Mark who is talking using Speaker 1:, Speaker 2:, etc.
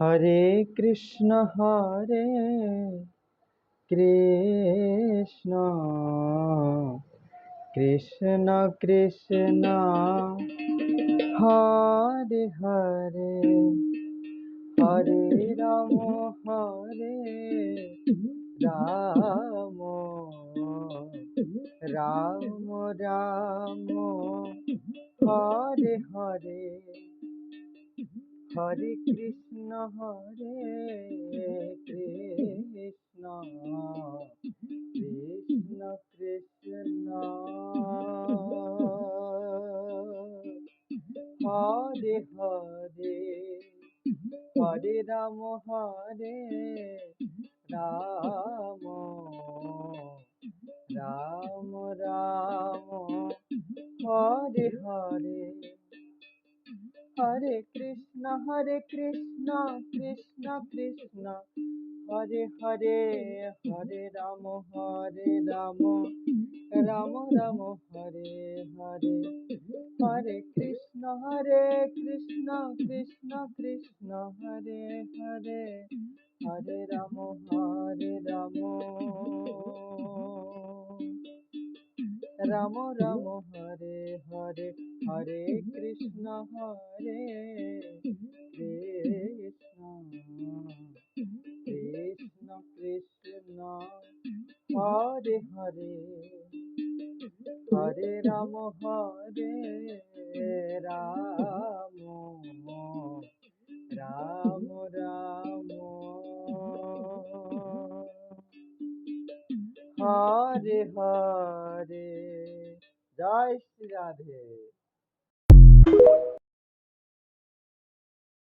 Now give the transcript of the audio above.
Speaker 1: Hare Krishna Krishna Krishna Hare Hare Hare Ram Ram Ram Ram Hare Hare Hare Krishna Krishna Krishna Hare Hare Hare Ram Ram Ram Ram Hare Hare Hare Krishna Krishna Krishna Hare Hare Hare Ram Ram Ram Ram Hare Hare Hare Krishna Krishna Krishna Hare Hare Hare Ram Ram Ram Hare Hare Hare Krishna Krishna Krishna Krishna Hare Hare Hare Ram Ram Ram Ram Hare Hare. Joy Shri Radhe.